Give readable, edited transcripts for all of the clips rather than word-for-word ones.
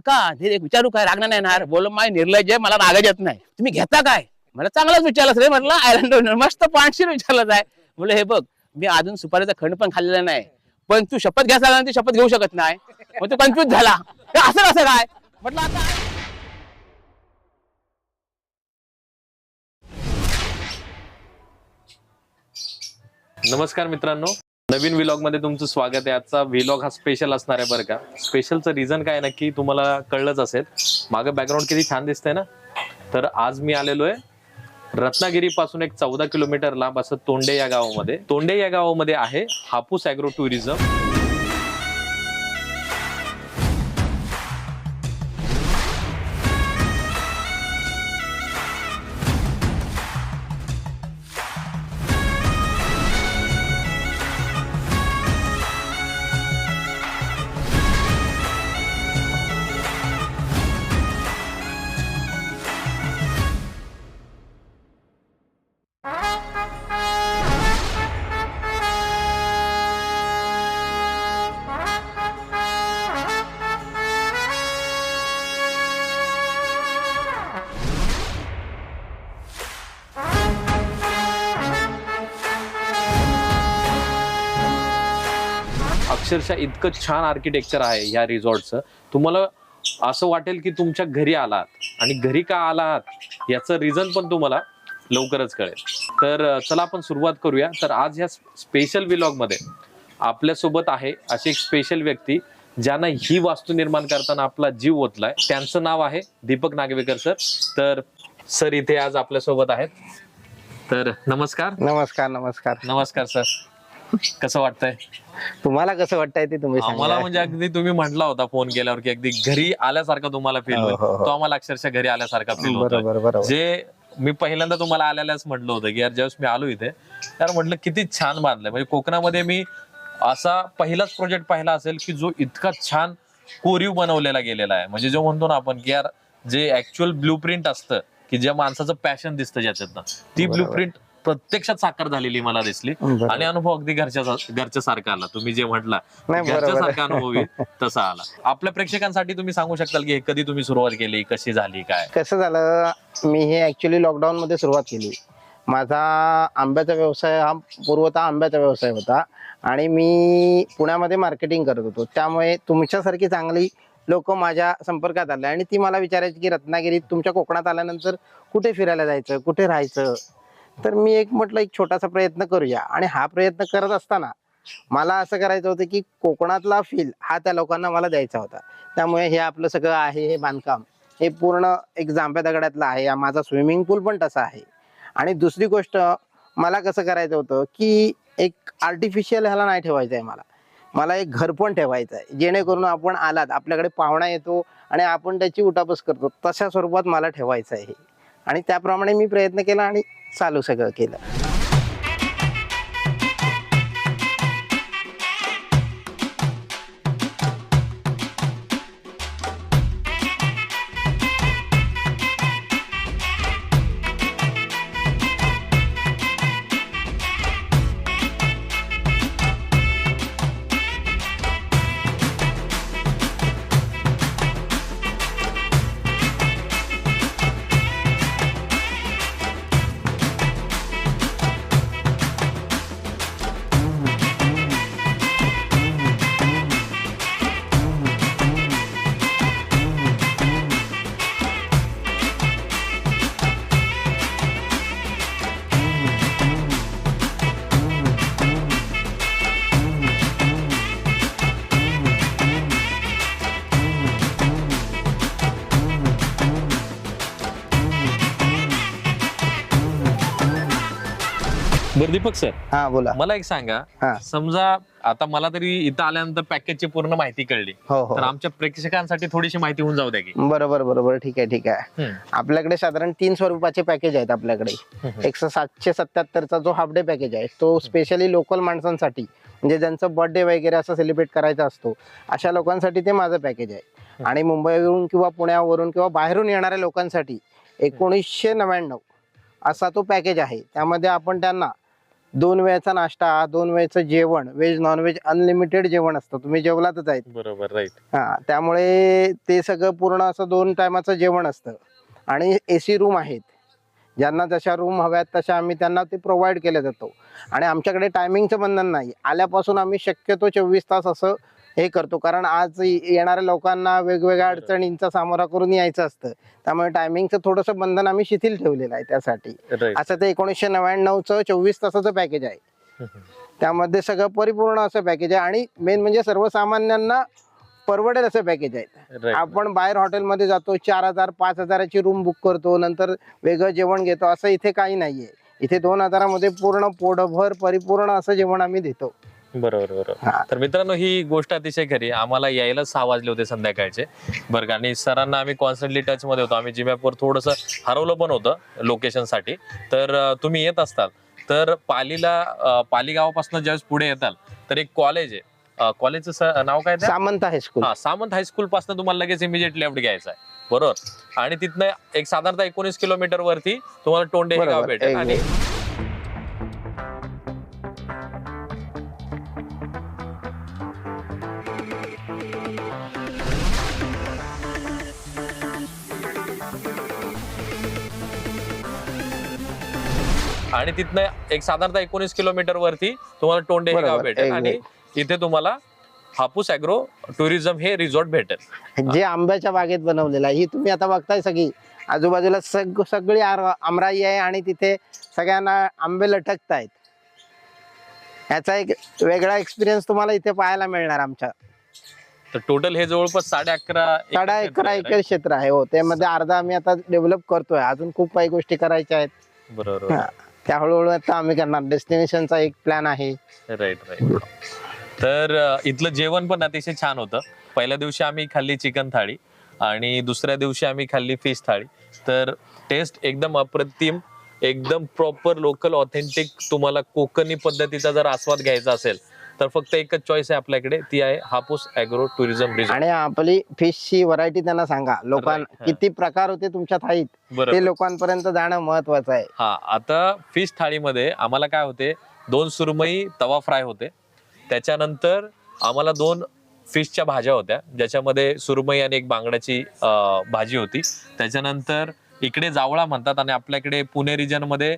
काका ते एक विचारू काय रागणार नाही ना बोल माय निर्लज्ज मला रागाच येत नाही तुम्ही घेता काय मला चांगलाच विचारलंच रे म्हटलं आयलंड मस्त पाणशीर विचारलं आहे बोल हे बघ मी अजून सुपारीचा खंड पण खाल्लेला नाही पण तू शपथ घ्यायला ती शपथ घेऊ शकत नाही मग तू कन्फ्युज झाला असं कसं काय म्हटलं आता नमस्कार मित्रांनो, नवीन व्लॉग मध्ये तुमचं स्वागत आहे। आजचा व्लॉग हा स्पेशल असणार आहे बरं का। स्पेशलचं रिझन काय नक्की तुम्हाला कळलंच असेल, मागे बॅकग्राऊंड किती छान दिसतंय ना। तर आज मी आलेलो आहे रत्नागिरी पासून एक 14 किलोमीटर लांब असं तोंडे या गावामध्ये। तोंडे या गावामध्ये आहे हापूस ॲग्रो टुरिझम। अक्षरशः इतकं छान आर्किटेक्चर आहे या रिसॉर्टचं, तुम्हाला असं वाटेल की तुमच्या घरी आलात। आणि घरी का आलात याचं रिझन पण तुम्हाला लवकरच कळेल। तर चला आपण सुरुवात करूया। तर आज ह्या स्पेशल व्लॉग मध्ये आपल्यासोबत आहे अशी एक स्पेशल व्यक्ती ज्यांना ही वास्तू निर्माण करताना आपला जीव ओतलाय। त्यांचं नाव आहे दीपक नागवेकर सर। तर सर इथे आज आपल्यासोबत आहेत। तर नमस्कार। नमस्कार नमस्कार नमस्कार सर, कसं वाटतंय तुम्हाला? कसं वाटतंय ते तुम्ही सांगा। आम्हाला म्हणजे अगदी तुम्ही म्हटला होता फोन केल्यावर की अगदी घरी आल्यासारखा तुम्हाला फील होईल। तो आम्हाला अक्षरशः घरी आल्यासारखा फील होतो। जे मी पहिल्यांदा तुम्हाला आल्यालाच म्हटलं होतं की यार ज्यावेळेस मी आलो इथे यार म्हटलं किती छान बांधलंय। म्हणजे कोकणामध्ये मी असा पहिलाच प्रोजेक्ट पाहिला असेल की जो इतका छान कोरीव बनवलेला गेलेला आहे। म्हणजे जो म्हणतो ना आपण की यार जे ऍक्च्युअल ब्लूप्रिंट असतं की ज्या माणसाचं पॅशन दिसतं ज्याच्यातनं, ती ब्लूप्रिंट प्रत्यक्षात साकार झालेली मला दिसली। आणि अनुभव अगदी घरच्या सारखा आला। तुम्ही जे म्हटला घरच्या सारखा अनुभव तसा आला। आपल्या प्रेक्षकांसाठी तुम्ही सांगू शकाल की कधी तुम्ही सुरुवात केली, कशी झाली, काय कसं झालं? मी हे ऍक्च्युली लॉकडाऊन मध्ये सुरुवात केली। माझा आंब्याचा व्यवसाय हा पूर्वतः आंब्याचा व्यवसाय होता आणि मी पुण्यामध्ये मार्केटिंग करत होतो। त्यामुळे तुमच्यासारखी चांगली लोक माझ्या संपर्कात आले आणि ती मला विचारायची की रत्नागिरीत तुमच्या कोकणात आल्यानंतर कुठे फिरायला जायचं, कुठे राहायचं। तर मी म्हटलं एक छोटासा प्रयत्न करूया। आणि हा प्रयत्न करत असताना मला असं करायचं होतं की कोकणातला फील हा त्या लोकांना मला द्यायचा होता। त्यामुळे हे आपलं सगळं आहे, हे बांधकाम हे पूर्ण एक जांभ्या दगडातलं आहे। माझा स्विमिंग पूल पण तसा आहे। आणि दुसरी गोष्ट मला कसं करायचं होतं की एक आर्टिफिशियल ह्याला नाही ठेवायचं आहे। मला एक घर पण ठेवायचं आहे, जेणेकरून आपण आलात आपल्याकडे पाहुणा येतो आणि आपण त्याची उठाबस करतो, तशा स्वरूपात मला ठेवायचं आहे। आणि त्याप्रमाणे मी प्रयत्न केला आणि चालू सगळं केलं। बरं दीपक सर, हा बोला। मला एक सांगा, हा. समजा आता मला तरी इथं आल्यानंतर पॅकेजची पूर्ण माहिती कळली, हो तर आमच्या प्रेक्षकांसाठी थोडीशी माहिती होऊन जाऊ द्या की। बरोबर ठीक आहे। आपल्याकडे साधारण 3 स्वरूपाचे पॅकेज आहेत आपल्याकडे। एक 777चा जो हाफ डे पॅकेज आहे तो स्पेशली लोकल माणसांसाठी, म्हणजे ज्यांचं बर्थडे वगैरे असं सेलिब्रेट करायचा असतो अशा लोकांसाठी ते माझं पॅकेज आहे। आणि मुंबईवरून किंवा पुण्यावरून किंवा बाहेरून येणाऱ्या लोकांसाठी 1999 असा तो पॅकेज आहे। त्यामध्ये आपण त्यांना 2 वेळचा नाश्ता, 2 वेळचं जेवण, व्हेज नॉनव्हेज अनलिमिटेड जेवण असतं, तुम्ही जेवलातच आहेत. बरोबर, राईट. हा, त्यामुळे ते सगळं पूर्ण असं 2 टायमाचं जेवण असतं. आणि AC रूम आहेत, ज्यांना जशा रूम हव्यात तशा आम्ही त्यांना ते प्रोव्हाइड केले जातो. आणि आमच्याकडे टायमिंगचं बंधन नाही. आल्यापासून आम्ही शक्यतो 24 तास असं हे करतो, कारण आज येणाऱ्या लोकांना वेगवेगळ्या अडचणींचा सामोरा करून यायचं असतं. त्यामुळे टायमिंगचं थोडंसं बंधन आम्ही शिथिल ठेवलेलं आहे त्यासाठी. असं ते 1999चं 24 तासाचं पॅकेज आहे. त्यामध्ये सगळं परिपूर्ण असं पॅकेज आहे. आणि मेन म्हणजे सर्वसामान्यांना परवडेल असं पॅकेज आहे. आपण बाहेर हॉटेलमध्ये जातो, 4,000 5,000ची रूम बुक करतो, नंतर वेगळं जेवण घेतो, असं इथे काही नाहीये. इथे 2,000मध्ये पूर्ण पोटभर परिपूर्ण असं जेवण आम्ही देतो. बरोबर बरोबर. तर मित्रांनो, ही गोष्ट अतिशय खरी. आम्हाला यायला 6 वाजले होते संध्याकाळचे, बरं का. आणि सरांना आम्ही कॉन्स्टंटली टच मध्ये होतो. आम्ही जीमॅपवर थोडंसं हरवलं पण होतं लोकेशनसाठी. तर तुम्ही येत असताल तर पाली गावापासून ज्यावेळेस पुढे येताल तर एक कॉलेज आहे. कॉलेजचं नाव काय? सामंत हायस्कूल. हा, सामंत हायस्कूल पासून तुम्हाला लगेच इमिजिएट लेफ्ट घ्यायचा आहे, बरोबर. आणि तिथनं एक साधारणतः 19 किलोमीटर वरती तुम्हाला टोंडे हे गाव भेटेल. आणि तिथनं एक साधारणतः 19 किलोमीटर वरती तुम्हाला टोंडे हे गाव भेटेल. आणि इथे तुम्हाला हापूस ॲग्रो टुरिझम हे रिसॉर्ट भेटेल, जे आंब्याच्या बागेत बनवलेलं आहे. ही तुम्ही आता बघताय सगळी आजूबाजूला सगळी आमराई आहे आणि तिथे सगळ्यांना आंबे लटकतायत. याचा एक वेगळा एक्सपिरियन्स तुम्हाला इथे पाहायला मिळणार आमच्या. तर टोटल हे जवळपास 11.5 एकर क्षेत्र आहे. हो, त्यामध्ये अर्धा आम्ही आता डेव्हलप करतोय. अजून खूप काही गोष्टी करायच्या आहेत. बरोबर. त्या हळूहळू आता आम्ही करणार. डेस्टिनेशनचा एक प्लॅन आहे. Right right. तर इथलं जेवण पण अतिशय छान होतं. पहिल्या दिवशी आम्ही खाल्ली चिकन थाळी आणि दुसऱ्या दिवशी आम्ही खाल्ली फिश थाळी. तर टेस्ट एकदम अप्रतिम, एकदम प्रॉपर लोकल ऑथेंटिक. तुम्हाला कोकणी पद्धतीचा जर आस्वाद घ्यायचा असेल तर फक्त एकच चॉईस आहे आपल्याकडे, ती आहे हापूस ॲग्रो टुरिझम रिसॉर्ट. आणि आपली फिशची व्हरायटी त्यांना सांगा, लोकांना किती प्रकार होते तुमच्या थाळीत ते लोकांपर्यंत जाणं महत्वाचं आहे. हा, आता फिश थाळीमध्ये आम्हाला काय होते, 2 सुरमई तवा फ्राय होते. त्याच्यानंतर आम्हाला 2 फिशच्या भाज्या होत्या, ज्याच्यामध्ये सुरमई आणि एक बांगड्याची भाजी होती. त्याच्यानंतर इकडे जावळा म्हणतात आणि आपल्याकडे पुणे रिजन मध्ये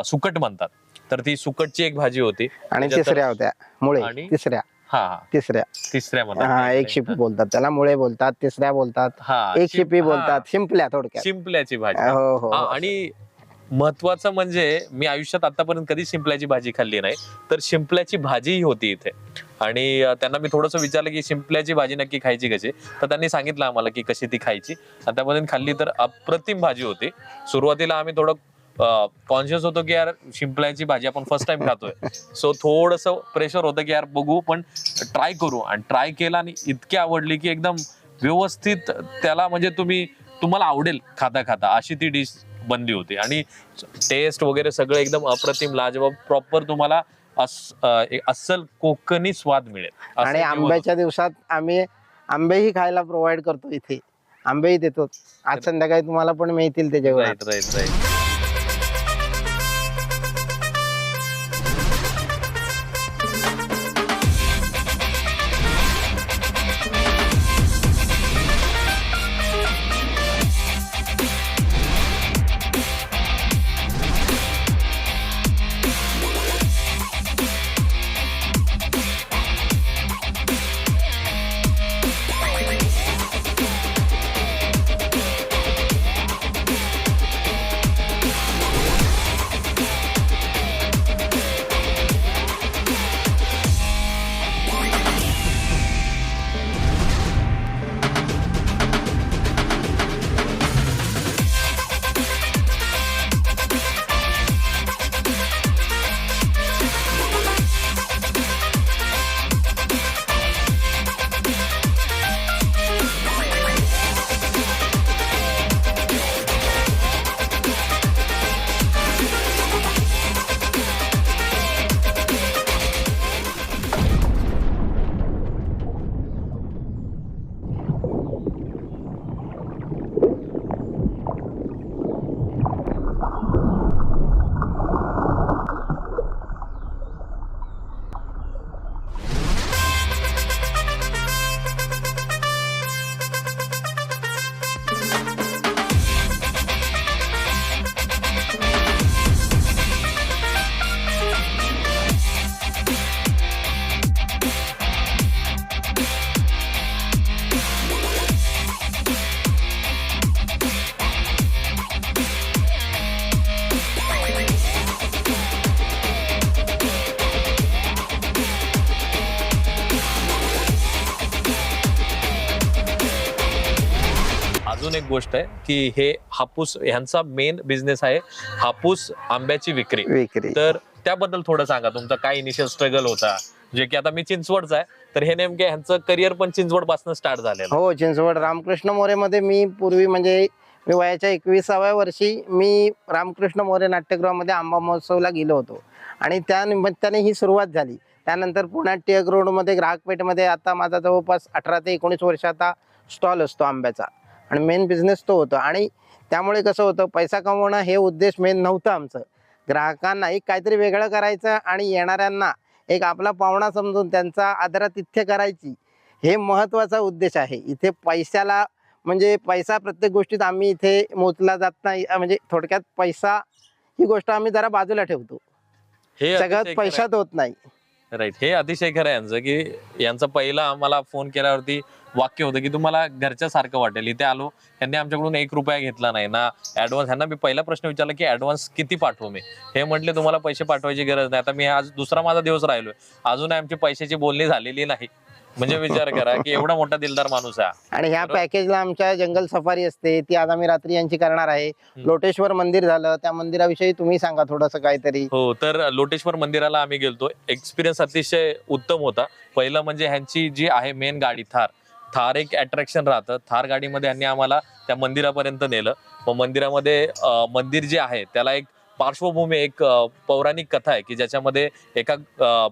सुकट म्हणतात. तर ती सुकटची एक भाजी होती. आणि तिसऱ्या होत्या मुळे. तिसऱ्या म्हणतात. एक शिपी बोलतात त्याला, मुळे बोलतात, तिसऱ्या बोलतात, एक शिपी बोलतात, शिंपल्या, थोडक्यात शिंपल्याची भाजी. हो. आणि महत्वाचं म्हणजे मी आयुष्यात आतापर्यंत कधी शिंपल्याची भाजी खाल्ली नाही, तर शिंपल्याची भाजीही होती इथे. आणि त्यांना मी थोडंसं विचारलं की शिंपल्याची भाजी नक्की खायची कशी, तर त्यांनी सांगितलं आम्हाला की कशी ती खायची. आतापर्यंत खाल्ली तर अप्रतिम भाजी होती. सुरुवातीला आम्ही थोडं कॉन्शियस होतो की यार शिंपल्याची भाजी आपण फर्स्ट टाइम खातोय, सो थोडंसं प्रेशर होतं की यार बघू, पण ट्राय करू. आणि ट्राय केला आणि इतकी आवडली की एकदम व्यवस्थित त्याला, म्हणजे तुम्हाला आवडेल खाता खाता अशी ती डिश बनली होती. आणि टेस्ट वगैरे सगळं एकदम अप्रतिम, लाजवाब, प्रॉपर तुम्हाला अस्सल कोकणी स्वाद मिळेल. आणि आंब्याच्या दिवसात आम्ही आंबेही खायला प्रोव्हाइड करतो. इथे आंबेही देतो. आज संध्याकाळी तुम्हाला पण मिळतील ते जेवण. राईट. अजून एक गोष्ट आहे की हे हापूस ह्यांचा मेन बिझनेस आहे हापूस आंब्याची विक्री. तर त्याबद्दल थोडं सांगा, तुमचा काय इनिशियल स्ट्रगल होता, जे की आता मी चिंचवडचा आहे तर हे नेमके ह्यांचं करिअर पण चिंचवड पासून स्टार्ट झालेलं. हो, चिंचवड रामकृष्ण मोरे मध्ये मी पूर्वी म्हणजे मी वयाच्या 21व्या वर्षी मी रामकृष्ण मोरे नाट्यगृहामध्ये आंबा महोत्सवला गेलो होतो आणि त्या निमित्ताने ही सुरुवात झाली. त्यानंतर पुण्यात टिळक रोडमध्ये ग्राहकपेठमध्ये आता माझा जवळपास 18 ते 19 वर्ष आता स्टॉल असतो आंब्याचा आणि मेन बिझनेस तो होतो. आणि त्यामुळे कसं होतं, पैसा कमवणं हे उद्देश मेन नव्हतं आमचं. ग्राहकांना एक काहीतरी वेगळं करायचं आणि येणाऱ्यांना एक आपला पाहुणा समजून त्यांचा आदरातिथ्य करायची, हे महत्त्वाचा उद्देश आहे. इथे पैशाला म्हणजे पैसा प्रत्येक गोष्टीत आम्ही इथे मोजला जात नाही. म्हणजे थोडक्यात पैसा ही गोष्ट आम्ही जरा बाजूला ठेवतो, हे सगळ्यात पैशात होत नाही. राईट, हे अतिशय खरं आहे यांचं, की यांचा पहिला आम्हाला फोन केल्यावरती वाक्य होतं की तुम्हाला घरच्या सारखं वाटेल. इथे आलो, यांनी आमच्याकडून 1 रुपया घेतला नाही ना ऍडव्हान्स. ह्यांना मी पहिला प्रश्न विचारला की ऍडव्हान्स किती पाठवू मी. हे म्हटले तुम्हाला पैसे पाठवायची गरज नाही. आता मी आज दुसरा माझा दिवस राहिलोय, अजून आमची पैशाची बोलणी झालेली नाही. म्हणजे विचार करा की एवढा मोठा दिलदार माणूस आहे. आणि ह्या पॅकेजला आमच्या जंगल सफारी असते, ती आज आम्ही रात्री यांची करणार आहे. लोटेश्वर मंदिर झालं, त्या मंदिराविषयी तुम्ही सांगा थोडंसं काहीतरी. हो, तर लोटेश्वर मंदिराला आम्ही गेलतो. एक्सपिरियन्स अतिशय उत्तम होता. पहिलं म्हणजे ह्यांची जी आहे मेन गाडी थार एक अट्रॅक्शन राहतं. थार गाडीमध्ये यांनी आम्हाला त्या मंदिरापर्यंत नेलं. मग मंदिरामध्ये मंदिर जे आहे त्याला एक पार्श्वभूमी, एक पौराणिक कथा आहे की ज्याच्यामध्ये एका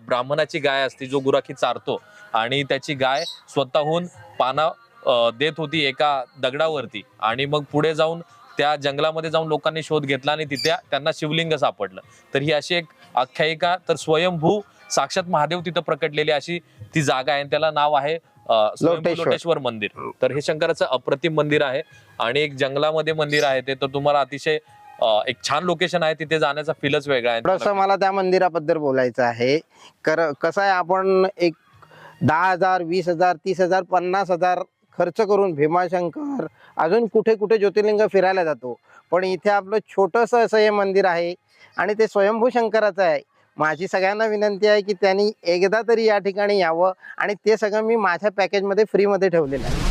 ब्राह्मणाची गाय असते जो गुराखी चारतो आणि त्याची गाय स्वतःहून पाना देत होती एका दगडावरती. आणि मग पुढे जाऊन त्या जंगलामध्ये जाऊन लोकांनी शोध घेतला आणि तिथे त्यांना शिवलिंग सापडलं. तर ही अशी एक आख्यायिका, तर स्वयंभू साक्षात महादेव तिथं प्रकटलेली अशी ती जागा आहे. त्याला नाव आहे लोटेश्वर मंदिर. तर हे शंकराचं अप्रतिम मंदिर आहे आणि एक जंगलामध्ये मंदिर आहे ते. तर तुम्हाला अतिशय एक छान लोकेशन आहे, तिथे जाण्याचा फीलच वेगळा आहे. थोडंसं मला त्या मंदिराबद्दल बोलायचं आहे. कसं आहे, आपण एक 10,000, 20,000, 30,000, 50,000 खर्च करून भीमाशंकर अजून कुठे कुठे ज्योतिर्लिंग फिरायला जातो, पण इथे आपलं छोटंसं असं हे मंदिर आहे आणि ते स्वयंभू शंकराचं आहे. माझी सगळ्यांना विनंती आहे की त्यांनी एकदा तरी या ठिकाणी यावं आणि ते सगळं मी माझ्या पॅकेजमध्ये फ्रीमध्ये ठेवलेलं आहे.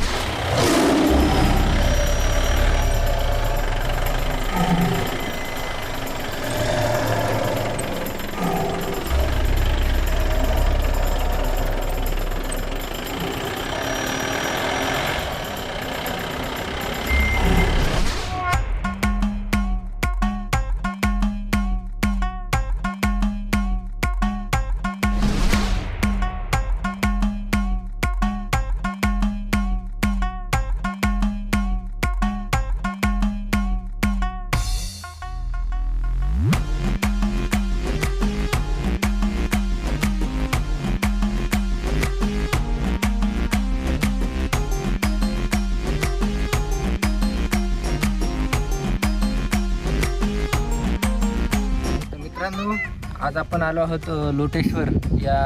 मित्रांनो, आज आपण आलो आहोत लोटेश्वर या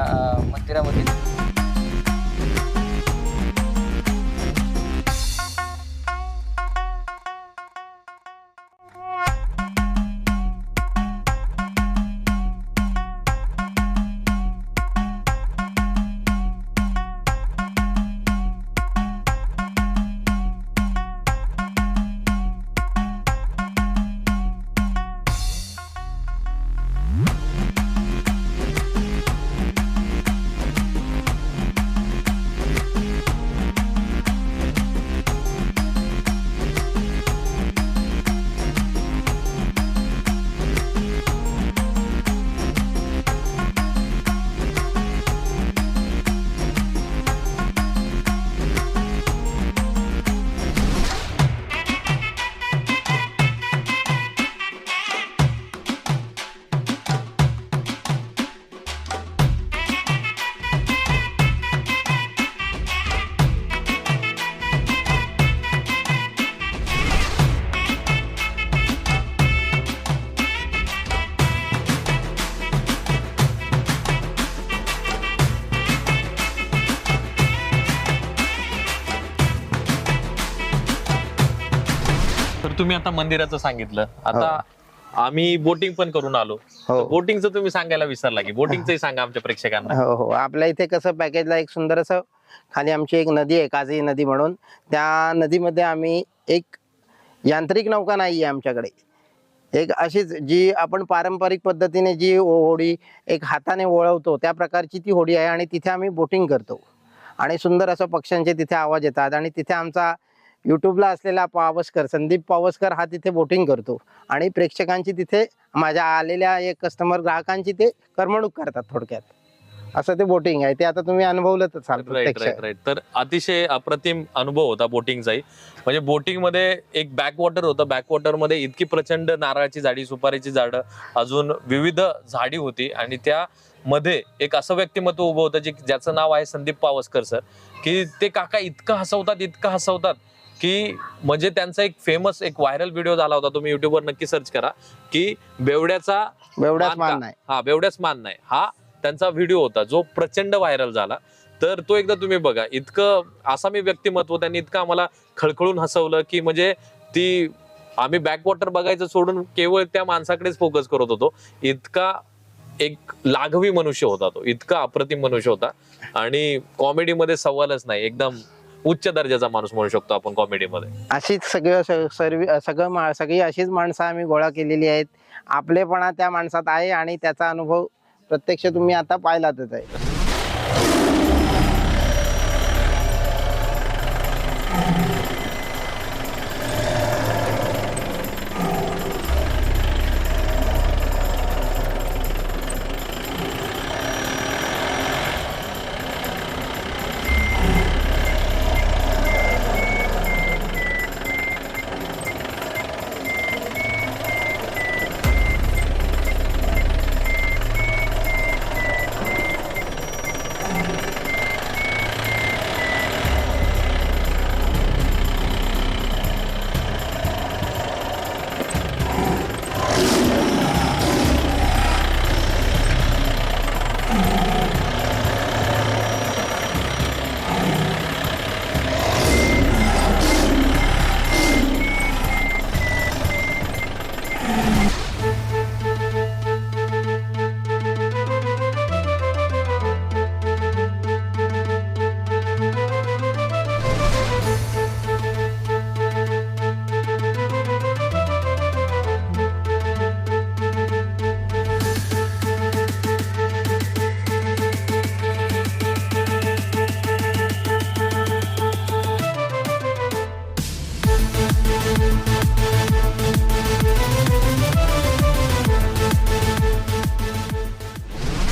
मंदिरामध्ये. तुम्ही आता मंदिराचं सांगितलं, आता आम्ही बोटिंग पण करून आलो. बोटिंगचं तुम्ही सांगायला विसरला की बोटिंगचंही सांगा आमच्या प्रेक्षकांना. हो हो, आपल्या इथे कसं पॅकेजला एक सुंदर असं खाली आमची एक नदी आहे, काजळी नदी म्हणून. त्या नदीमध्ये आम्ही एक यांत्रिक नौका नाही आहे आमच्याकडे. एक अशीच जी आपण पारंपरिक पद्धतीने जी होडी एक हाताने वळवतो त्या प्रकारची ती होडी आहे आणि तिथे आम्ही बोटिंग करतो आणि सुंदर असं पक्ष्यांचे तिथे आवाज येतात आणि तिथे आमचा यूट्यूबला असलेला पावसकर संदीप पावसकर हा तिथे बोटिंग करतो आणि प्रेक्षकांची तिथे माझ्या आलेल्या एक कस्टमर ग्राहकांची ते करमणूक करतात. थोडक्यात असं ते बोटिंग आहे. ते आता तुम्ही अनुभवलंच असाल प्रत्यक्ष. राईट. तर अतिशय अप्रतिम अनुभव होता बोटिंगचाही. म्हणजे बोटिंग मध्ये एक बॅकवॉटर होतं. बॅकवॉटर मध्ये इतकी प्रचंड नारळाची झाडी, सुपारीची झाडं, अजून विविध झाडी होती आणि त्या मध्ये एक असं व्यक्तिमत्व उभं होतं ज्याचं नाव आहे संदीप पावसकर सर. की ते काका इतकं हसवतात की म्हणजे त्यांचा एक फेमस एक व्हायरल व्हिडिओ झाला होता. तुम्ही युट्यूबवर नक्की सर्च करा की बेवड्याच मान नाही हा त्यांचा व्हिडिओ होता जो प्रचंड व्हायरल झाला. तर तो एकदा तुम्ही बघा. इतकं असा मी व्यक्तिमत्व त्यांनी इतकं आम्हाला खळखळून हसवलं की म्हणजे ती आम्ही बॅकवॉटर बघायचं सोडून केवळ त्या माणसाकडेच फोकस करत होतो. इतका एक लाघवी मनुष्य होता तो, इतका अप्रतिम मनुष्य होता आणि कॉमेडीमध्ये सवालच नाही. एकदम उच्च दर्जाचा माणूस म्हणू शकतो आपण कॉमेडीमध्ये. अशीच सगळी अशीच माणसं आम्ही गोळा केलेली आहेत. आपलेपणा त्या माणसात आहे आणि त्याचा अनुभव प्रत्यक्ष तुम्ही आता पाहिलातच आहे.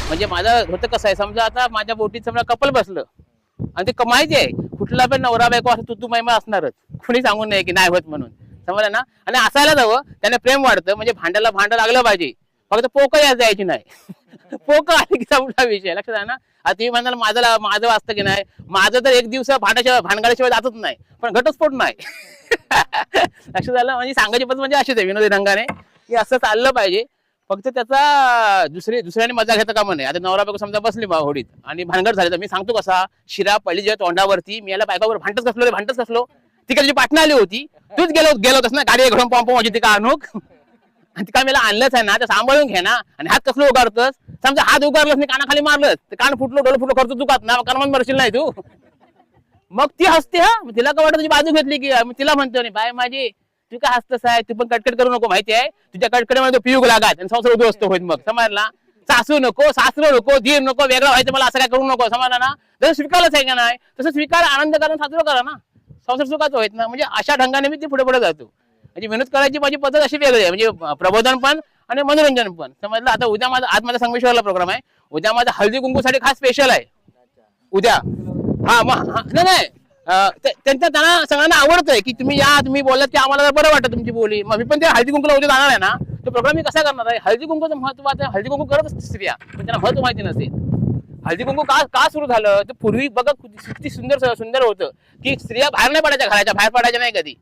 म्हणजे माझं होतं कसं आहे, समजा आता माझ्या बोटीत समजा कपल बसलं आणि ते माहिती आहे कुठला पण नवरा बायको असं तू महिमा असणारच, कुणी सांगून नाही की नाही होत म्हणून, समजलं ना. आणि असायला जावं, त्याने प्रेम वाढतं. म्हणजे भांड्याला भांडं लागलं पाहिजे, फक्त पोकं या जायची नाही. पोकं आली की संपला विषय. लक्षात आहे ना. आता तुम्ही म्हणाल माझं वाचतं की नाही, माझं तर एक दिवस भांडगाड्याशिवाय जातच नाही, पण घटस्फोट नाही. लक्षात झालं. म्हणजे सांगायची पद्धत म्हणजे अशीच आहे विनोदी ढंगाने की असं चाललं पाहिजे. फक्त त्याचा दुसऱ्याने मजा घेता कामा नाही. आता नवरा बायको समजा बसली होडीत आणि भानगड झाली, तर मी सांगतो कसा शिरा पडली जेव्हा तोंडावरती, मी याला बायकावर भांडच कसलो. तिकडची पाटणं आली होती, तूच गेलो होतास ना गाडी घडून पंप माझी तिका आणूक, आणि तिका मला आणलंच आहे ना, तर सांभाळून घे ना. आणि हात कसलं उगारतस, समजा हात उगारलंस नाही कानाखाली मारलंस तर कान फुटलो डोळे फुटलो करतो दुखात ना, कारण मरशील नाही तू. मग ती हसते. हा तिला काय वाटत तुझी बाजू घेतली की, तिला म्हणतो नाही बाय माझी तू काय हसतस आहे, तू पण कटकट करू नको, माहिती आहे तुझ्या कटकडे पियूक लागत आणि संसार उद्ध्वस्त होईल. मग समजला. सासू नको, सासरं नको, धीर नको, वेगळं व्हायचं मला असं काय करू नको, समजला ना. जसं स्वीकारलंच आहे का नाही, तसं स्वीकार आनंद करा, साजरं करा ना, संसार सुखाचं होत ना. म्हणजे अशा ढंगाने मी ती पुढे जातो. म्हणजे विनोद करायची माझी पद्धत अशी वेगळी आहे, म्हणजे प्रबोधन पण आणि मनोरंजन पण, समजलं. आता उद्या आज माझा संगमेश्वरला प्रोग्राम आहे, उद्या माझा हळदी कुंकूसाठी खास स्पेशल आहे उद्या. नाही त्यांना सगळ्यांना आवडतंय की तुम्ही या, तुम्ही बोललात ते आम्हाला बरं वाटतं तुमची बोली. मग मी पण ते हळदी कुंकूला उद्या जाणार आहे ना, तो प्रोग्राम मी कसा करणार आहे. हळदी कुंकूचं महत्वाचं, हळदी कुंकू करत असते स्त्रिया, पण त्यांना महत्व माहिती नसेल. हळदी कुंकू का सुरू झालं तर पूर्वी बघा किती सुंदर होतं की स्त्रिया बाहेर नाही पडायच्या, घराच्या बाहेर पडायच्या नाही कधी.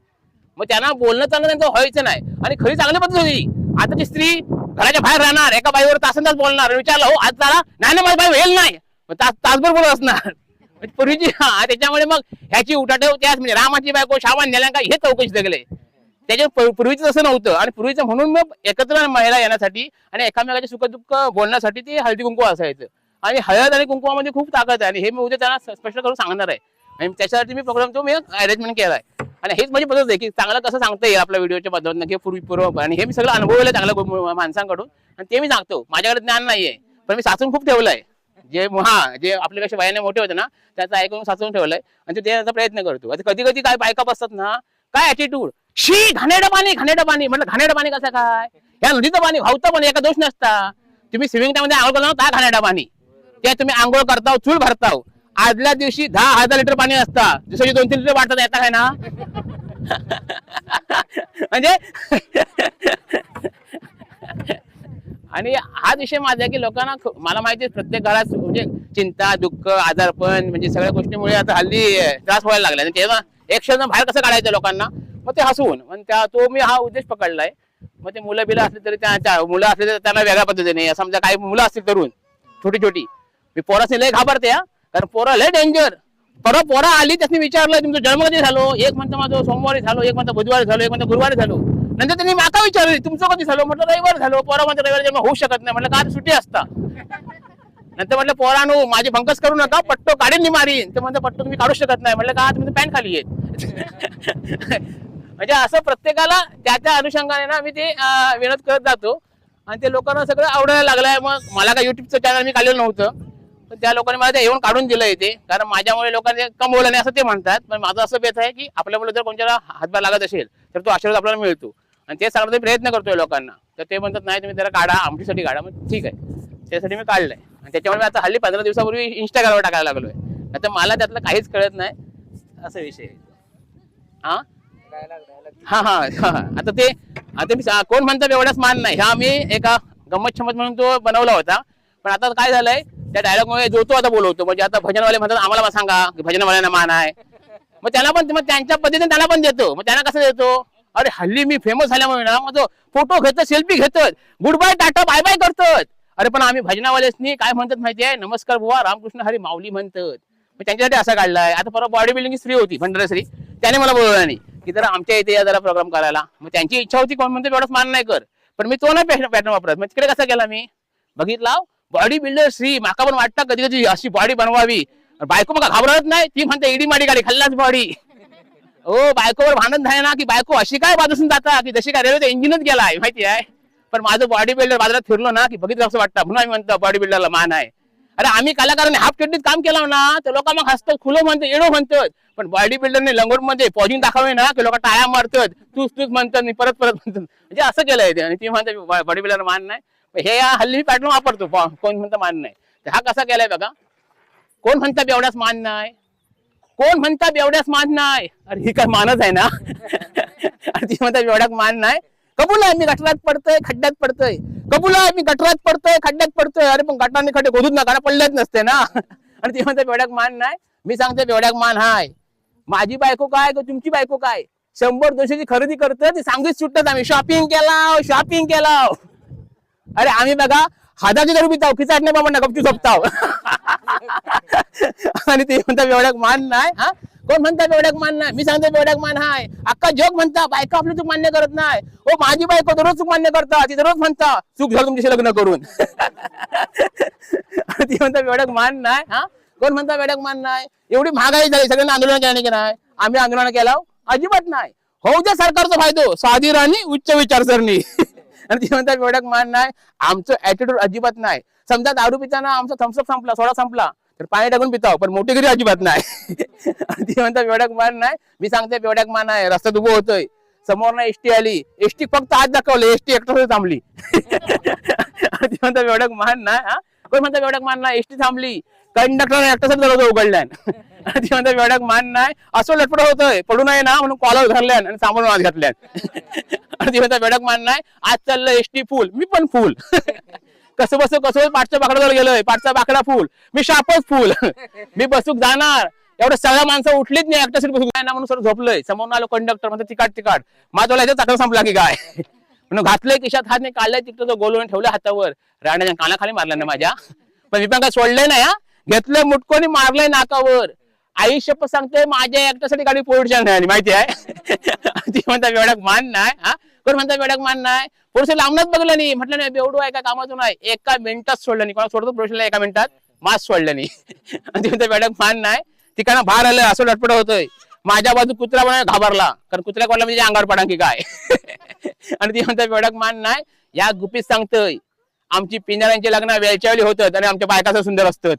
मग त्यांना बोलणं चालणं त्यांचं व्हायचं नाही आणि खरी चांगली पद्धत होती. आताची स्त्री घराच्या बाहेर राहणार, एका बाईवर तास बोलणार, विचारलं हो आज झाला नाही ना, माझी बाई वेळ नाही, तासभर बोलत असणार पूर्वीची. त्याच्यामुळे मग ह्याची उठाठेव त्याच, म्हणजे रामाची बायको शामान नेल्या का हे चौकशी लागले. त्याच्या पूर्वीचं तसं नव्हतं. आणि पूर्वीचं म्हणून मग एकत्र महिला येण्यासाठी आणि एकामेकाचे सुखदुःख बोलण्यासाठी ते हळदी कुंकू असायचं. आणि हळद आणि कुंकुमामध्ये खूप ताकद आहे आणि हे मी उद्या त्यांना स्पष्ट करून सांगणार आहे. आणि त्याच्यासाठी मी प्रोग्राम तो मी अरेंजमेंट केलाय. आणि हेच माझी पद्धत आहे की चांगलं कसं सांगता येईल आपल्या व्हिडिओच्या पद्धतीनं की पूर्व आणि हे मी सगळं अनुभवलं चांगल्या माणसांकडून आणि ते मी सांगतो. माझ्याकडे ज्ञान नाहीये पण मी साचून खूप ठेवलंय. जे आपल्यापेक्षा वयाने मोठे होते ना त्याचं ऐकून साचवून ठेवलंय आणि ते देण्याचा प्रयत्न करतो. आता कधी कधी काय बायका बसतात ना काय ऍटिट्यूड, शी घाणेरडं पाणी म्हटलं घाणेरडं पाणी कसं काय, या नदीचं पाणी वाहतं पण एका दोष नसता. तुम्ही स्विमिंग मध्ये आंघोळ करता काय घाणेरडं पाणी, ते तुम्ही आंघोळ करताव चूल भरताव आदल्या दिवशी 10,000 लिटर पाणी असता दुसऱ्या 2-3 लिटर वाटत येता काय ना म्हणजे आणि हा विषय माझा की लोकांना मला माहिती आहे प्रत्येक घरात म्हणजे चिंता दुःख आजारपण म्हणजे सगळ्या गोष्टीमुळे आता हल्ली त्रास व्हायला लागला आणि तेव्हा एक क्षण बाहेर कसं काढायचं लोकांना मग ते हसवून पण तो मी हा उद्देश पकडलाय. मग ते मुलं बिलं असले तरी मुलं असले तर त्यांना वेगळ्या पद्धतीने समजा काही मुलं असतील तरुण छोटी मी पोरासनी लय घाबरते कारण पोरं लय डेंजर. परवा पोरा आली त्यांनी विचारलं तुमचं जन्म कधी झालो, एक म्हणतं माझं सोमवारी झालो, एक म्हणतं बुधवारी झालो, एक म्हणतं गुरुवारी झालो. नंतर त्यांनी माका विचारली तुमचं कधी झालो, म्हटलं रविवार झालो. पोरा म्हणतं रविवार जन्म होऊ शकत नाही, म्हटलं का सुट्टी असता. नंतर म्हटलं पोरानो माझी भंकस करू नका पट्टो काढीन मी मारीन. तर म्हणतं पट्टो तुम्ही काढू शकत नाही, म्हटलं का तुम्ही पॅन्ट खाली आहेत. म्हणजे असं प्रत्येकाला त्या अनुषंगाने ना मी ते विनोद करत जातो आणि ते लोकांना सगळं आवडायला लागलंय. मग मला काय युट्यूबचं चॅनल मी काढलेलं नव्हतं पण त्या लोकांनी मला ते येऊन काढून दिलं इथे कारण माझ्यामुळे लोकांनी कमवलं नाही असं ते म्हणतात. पण माझं असं बेत आहे की आपल्यामुळे जर कोणत्याला हातभार लागत असेल तर तो आशीर्वाद आपल्याला मिळतो आणि ते सांगण्याचा प्रयत्न करतोय लोकांना. तर ते म्हणतात नाही तुम्ही जरा काढा आमटीसाठी काढा, मग ठीक आहे त्यासाठी मी काढलंय आणि त्याच्यामुळे मी आता हल्ली 15 दिवसापूर्वी इंस्टाग्रामवर टाकायला लागलोय. आता मला त्यातलं काहीच कळत नाही असा विषय आहे. आता ते मी कोण म्हणतात एवढाच मान नाही हा मी एका गंमत छमत म्हणून तो बनवला होता. पण आता काय झालंय त्या डायलॉग मुळे जो तो आता बोलवतो म्हणजे आता भजनवाले म्हणतात आम्हाला सांगा की भजनवाल्यांना मान आहे मग त्याला पण त्यांच्या पद्धतीने त्याला पण देतो. मग त्यांना कसं देतो अरे हल्ली मी फेमस झाल्यामुळे ना माझं फोटो घेतात सेल्फी घेतात good bye tata bye bye करतात. अरे पण आम्ही भजनावालेसनी काय म्हणतात माहितीये नमस्कार बुवा रामकृष्ण हरी माऊली म्हणतात. मग त्यांच्यासाठी असा काढलाय. आता परवा बॉडी बिल्डिंग स्त्री होती भंडारश्री त्याने मला बोलवलं नाही की जरा आमच्या इथे या जरा प्रोग्राम करायला. मग त्यांची इच्छा होती कोण म्हणतो एवढंच मान नाही कर पण मी तो नाही पॅटर्न वापरत. मग तिकडे कसा केला मी बघितला बॉडी बिल्डर श्री माका पण वाटतं कधी कधी अशी बॉडी बनवावी. बायको मग घाबरत नाही ती म्हणते इडी माडी गाडी खाल्लाच बॉडी. हो बायकोवर भांडत आहे ना की बायको अशी काय बाजूसून जाता की जशी काय रेल्वेचा इंजिनच गेलाय माहिती आहे. पण माझं बॉडी बिल्डर बाजारात फिरलो ना की बघितलं असं वाटतं म्हणून आम्ही म्हणतो बॉडी बिल्डरला मान आहे. अरे आम्ही कलाकारांनी हाफ चड्डीत काम केलं ना तर लोक मग हसतात खुलं म्हणतात एडो म्हणतात. पण बॉडी बिल्डरने लंगोट मध्ये पॉजिंग दाखवले ना की लोक टाळ्या मारतात तूच म्हणतात परत म्हणतात. म्हणजे असं केलंय ते आणि ती म्हणतात बॉडी बिल्डर मान नाही. हे हल्ली पॅटर्न वापरतो कोण म्हणतं मान नाही. तर हा कसा केलाय बघा कोण म्हणतं बेवढ्याच मान नाही कोण म्हणतं बेवढ्याच मान नाही. अरे ही काय मानच आहे ना आणि ती म्हणतात बेवढ्याच मान नाही. कबूल आहे मी गटरात पडतोय खड्ड्यात पडतोय कबूल आहे मी गटरात पडतोय खड्ड्यात पडतोय. अरे पण गटाने खड्डे गोदूच नका पडलेच नसते ना. आणि ती म्हणते बेवढ्याक मान नाही. मी सांगते बेवढ्याक मान हाय. माझी बायको काय तुमची बायको काय 100-200ची खरेदी करतो ती सांगूच सुटत आम्ही शॉपिंग केला. अरे आम्ही बघा 1000ची दारू पिताव खिचाट नाही बाबा गपचूप झोपताव. आणि ते म्हणतात बेवढ्याक मान नाही. हा कोण म्हणतात बेवढ्याक मान नाही. मी सांगते बेवढ्याक मान हाय. अक्का जग म्हणता बायका आपली चूक मान्य करत नाही. हो माझी बायको दररोज चूक मान्य करता ती दररोज म्हणता चूक झालं तुमच्याशी लग्न करून. ती म्हणतात बेवढ्याक मान नाही. हा कोण म्हणता बेवढ्याक मान नाही. एवढी महागाई झाली सगळ्यांना आंदोलन केलं की नाही आम्ही आंदोलन केला अजिबात नाही. हो द्या सरकारचा फायदो साधी राणी उच्च विचारसरणी. आणि ती म्हणतात बेवढ्याक मान नाही. आमचं ऍटिट्यूड अजिबात नाही. समजा दारू पिताना आमचा थम्सअप संपला सोडा संपला तर पाणी टाकून पिताव पण मोठीगिरी अजिबात नाही. आणि ती म्हणतात बेवढ्याक मान नाही. मी सांगते बेवढ्याक मान आहे. रस्त्यात उभं होतोय समोर ना एसटी आली एसटी फक्त हात दाखवले एसटी एकटं थांबली. ती म्हणतात बेवढ्याक मान नाही. हा कोण म्हणतात बेवढ्याक मान नाही. एसटी थांबली कंडक्टर एकटाच दरवाजा उघडल्यान. ती म्हणतात बेवढ्याक मान नाही. असं लटपट होतोय पडू नये ना म्हणून कॉलर धरल्यान आणि सामान हात घातल्यान. आणि ती म्हणतात बेवढ्याक मान नाही. आज चाललं एसटी फुल मी पण फुल कसं पाठच्या बाकडावर गेलोय पाठचा बाकडा फुल मी शापच फुल. मी बसूक जाणार एवढं सगळ्या माणसं उठलीच नाही एकटा सीट बसूक नाही ना म्हणून सर झोपलोय. समोर आलो कंडक्टर म्हणतो तिकाट माझा चाकड संपला की काय म्हणून घातलंय खिशात हात नाही काढलाय तिकडं तो गोलवून ठेवलं हातावर राहण्याच्या कानाखाली मारला ना माझ्या. पण मी पण काय सोडलंय ना या घेतलंय मुटकोनी मारलंय नाकावर. आई शपथ सांगते माझ्या एकट्यासाठी गाडी पोलीसच्या नाही माहिती आहे. ती म्हणतात बेवढ्याक मान नाही. हा कोण म्हणतात बेवढ्याक मान नाही. पोलिस लांबनच बघलं नाही म्हटलं नाही बेवडू आहे का कामातून नाही. एका मिनिटात सोडलं नाही कोणा सोडतो पोलिसला एका मिनिटात मास्क सोडलं नाही. आणि ती म्हणतात बेवढ्याक मान नाही. ठिकाणा बाहेर आलं असं लटपट होतोय माझ्या बाजू कुत्रा पण घाबरला, कारण कुत्र्या कोणला म्हणजे अंगावर पडा की काय. आणि ती म्हणतात बेडक मान नाही, या गुपित सांगतोय आमची पिंजऱ्यांची लग्न वेळच्या वेळी होतात आणि आमच्या बायकाचं सुंदर असतात.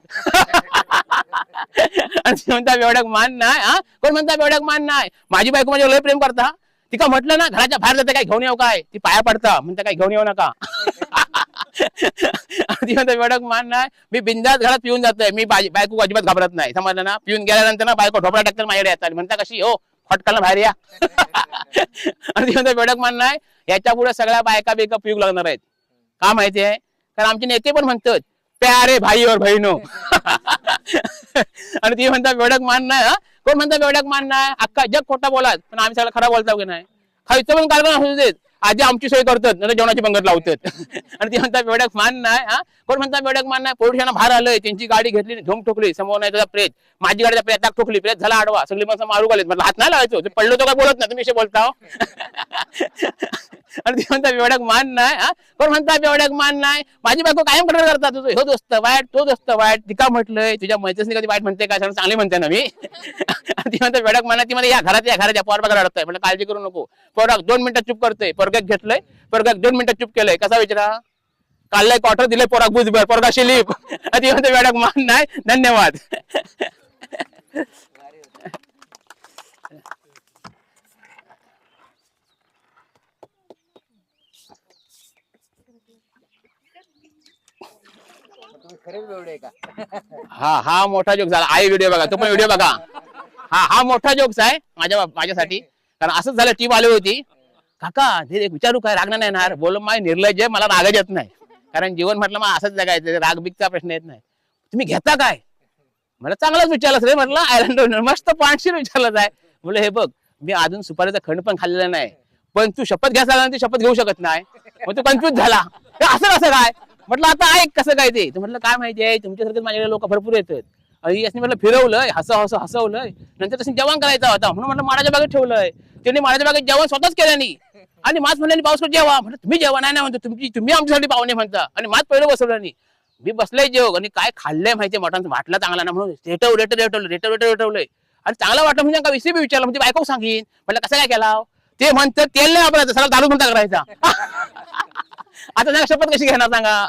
आणि ती म्हणता बेवडक मान नाही. हा कोण म्हणता बेवडक मान नाही, माझी बायको माझ्यावर लय प्रेम करता, ती का म्हटलं ना घराच्या बाहेर जाते काय घेऊन येऊ काय, ती पाया पडता म्हणता काय घेऊन येऊ नका. ती म्हणता बेवडक मान नाही, मी बिंदास घरात पिऊन जातोय, मी बायको अजिबात घाबरत नाही, समजलं ना. पिऊन गेल्यानंतर ना बायको ढोपळा टाकतात माझ्याकडे येतात, म्हणता कशी हो फटकाला बाहेर या. आणि ती म्हणता बेवडक मान नाही, याच्या पुढे सगळ्या बायका बिका पिऊ लागणार आहेत. का माहिती आहे, कारण आमचे नेते पण म्हणतात प्यारे भाई और बहिणो. आणि ती म्हणता बेवडक मान नाही. कोण म्हणता बेवडक मान नाही, अख्खा जग खोटा बोलात पण आम्ही सगळं खरा बोलतो की नाही. खायचं पण कार्यक्रम असू देत, आधी आमची सोय करतात नंतर जेवणाची पंगत लावतात. आणि ती म्हणता बेवडक मान नाही. कोण म्हणता बेवडक मान नाही, पोलिसांना बाहेर आलंय, त्यांची गाडी घेतली झोम ठोकली, समोर नाही तुझा प्रेत, माझी गाडी प्रेताक ठोकली, प्रेत झाला आडवा, सगळी माणसं मारू गेलेत, म्हटलं हात नाही लावायचो, पडलो तो काय बोलत नाही, तुम्ही बोलता. आणि ती म्हणता बेवडक मान नाही. कोण म्हणता बेवडक मान नाही, माझी बायको कायम कंट्रोल करतात, तुझं हो दोस्त वाईट तो दोस्त वाईट, ती का म्हटलंय तुझ्या मैत्रिणी कधी वाईट म्हणते काय, चांगली म्हणते ना मी. ती म्हणता बेवडक मान, ती मध्ये या घराच्या पोर बघा रडतोय, म्हटलं काळजी करू नको, पोराक 2 मिनिटात चुप करतोय, पोरग्याक घेतलंय, पोरग्याक 2 मिनिटात चुप केलंय, कसा विचारा, काढलंय क्वार्टर दिलंय पोराक बुजभर, पोरगा शिलीप. ती म्हणते बेवडक मान नाही. धन्यवाद. हा मोठा जोक झाला. आई व्हिडिओ बघा, तो पण व्हिडिओ बघा. हा मोठा जोक्स आहे माझ्यासाठी, कारण असंच झालं, टीम आली होती, काका ते विचारू काय, राग नाही येणार, बोल माय निर्लज्ज, मला रागच येत नाही, कारण जीवन म्हटलं मग असंच जगायचं, राग बिगचा प्रश्न येत नाही. तुम्ही घेता काय, मला चांगलाच विचारलंच रे, म्हटलं आयलंड मस्त पाणशीर विचारलंच आहे. म्हणलं हे बघ, मी अजून सुपारीचा खंड पण खाल्लेला नाही, पण तू शपथ घ्यायला ती शपथ घेऊ शकत नाही, मग तू कन्फ्युज झाला, असं कसं काय, म्हटलं आता ऐक कसं काय ते. म्हटलं काय माहिती आहे, तुमच्यासारखे माझ्याकडे लोक भरपूर येतात, आणि याने म्हटलं फिरवलंय, हसवलंय, नंतर तसं जेवण करायचा होता, म्हणून म्हटलं माडाच्या बागेत ठेवलंय, त्यांनी माडाच्या बागेत जेवण स्वतःच केलं नाही, आणि माच म्हणलं पाऊस जेवा, म्हटलं तुम्ही जेवा नाही म्हणतो, तुम्ही आमच्यासाठी पाहुणे म्हणता, आणि माच पहिलं बसवलं नाही, मी बसलंय जेव, आणि काय खाल्लंय माहितीये, मटण वाटला चांगला ना, म्हणून रेटवलंय, आणि चांगला वाटलं म्हणजे का विषय विचारलं, म्हणजे बायको सांगीन, म्हटलं कसं काय केला, ते म्हणतं तेल नाही वापरायचं, सगळं दारू म्हणता करायचा. आता त्या शपथ कशी घेणार सांगा,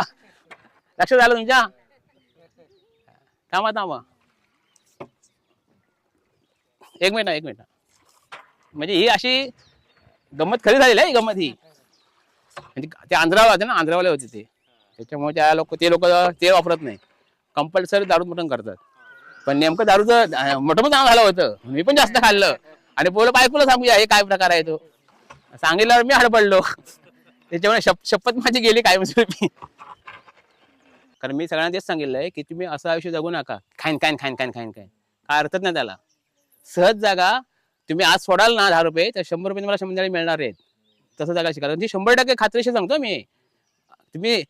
लक्ष झालं तुमच्या, थांबा एक मिनिट, म्हणजे ही अशी गंमत खरी झालेली आहे, गंमत ही, म्हणजे ते आंध्रावाले होते ना, आंध्रावाले होते ते, त्याच्यामुळे ते लोक ते वापरत नाही, कंपल्सरी दारू मटण करतात, पण नेमकं दारूचं मोठं चांगलं झालं होतं, मी पण जास्त खाल्लं, आणि बोल बायकोला सांगूया हे काय प्रकार आहे तो, सांगितल्यावर मी हडपडलो, त्याच्यामुळे शपथ माझी गेली काय म्हणजे. कारण मी सगळ्यांना तेच सांगितलंय की तुम्ही असं आयुष्य जगू नका, खाईन काय अर्थच नाही त्याला. सहज जागा, तुम्ही आज सोडाल ना 10 रुपये, तर 100 रुपये तुम्हाला संध्याकाळी मिळणार आहेत, तसं जागा शिका, ती 100% खात्रीशीर सांगतो मी. तुम्ही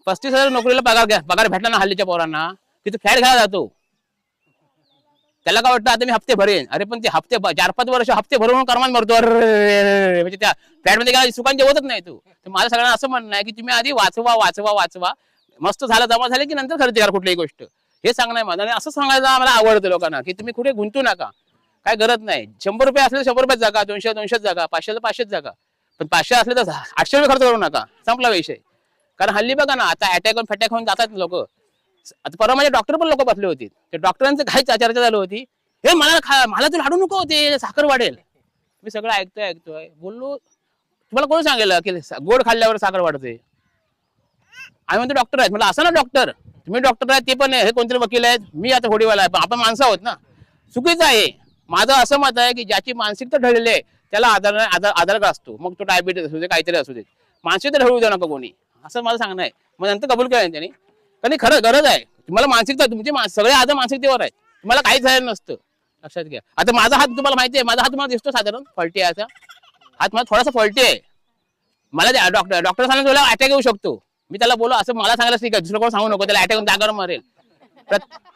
35,000 नोकरीला पगार भेटला ना हल्लीच्या पोरांना, तिथे फ्लॅट घ्यायला जातो, त्याला काय वाटतं आता मी हप्ते भरेन, अरे पण ते हप्ते 4-5 वर्ष हप्ते भरून कर्मात मरतो, अरे म्हणजे त्या फ्लॅटमध्ये गेला सुखांचे होतच नाही तू. तर माझं सगळ्यांना असं म्हणणं आहे की तुम्ही आधी वाचवा, मस्त झालं, जमा झाले की नंतर खर्च करा कुठलीही गोष्ट, हे सांगणं आहे माझं. आणि असं सांगायचं आम्हाला आवडतं लोकांना की तुम्ही कुठे गुंतू नका, काय गरज नाही. 100 रुपये असले तर 100 रुपयात जागा, 200 जागा, 500 तर 500 जागा, पण 500 असले तर 800 रुपये खर्च करू नका, संपला विषय. कारण हल्ली बघा ना, आता अटॅक होऊन जातात लोक. आता परवा माझे डॉक्टर पण लोक बसले होते, ते डॉक्टरांचं काही चर्चा झाली होती, हे मला तू लाडू नको, ते साखर वाढेल. मी सगळं ऐकतोय, बोललो तुम्हाला कोण सांगेल की गोड खाल्ल्यावर साखर वाढते, आम्ही म्हणतो डॉक्टर आहेत, म्हटलं असं ना डॉक्टर, तुम्ही डॉक्टर आहेत, ते पण हे कोणतरी वकील आहेत, मी आता होडीवाला आहे, आपण माणसं आहोत ना. चुकीचं आहे. माझं असं मत आहे की ज्याची मानसिकता ढळलेली आहे त्याला आजार असतो, मग तो डायबिटीस असू दे, काहीतरी असू दे, मानसिकता ढळू द्या नका कोणी, असं मला सांगणं आहे. मग नंतर कबूल केलं त्यांनी, कारण खरं गरज आहे, तुम्हाला मानसिकता, तुमचे सगळे आजार मानसिकतेवर आहेत, तुम्हाला काहीच झालं नसतं, लक्षात घ्या. आता माझा हात तुम्हाला माहिती आहे, माझा हात तुम्हाला दिसतो साधारण फॉल्टी आहे, हात मला थोडासा फॉल्टी आहे, मला डॉक्टर सांगितलं तुला अटॅक येऊ शकतो, मी त्याला बोलो असं मला सांगायला ठीक आहे, दुसरं कोण सांगू नको, त्याला अटॅक जागावर मरेल.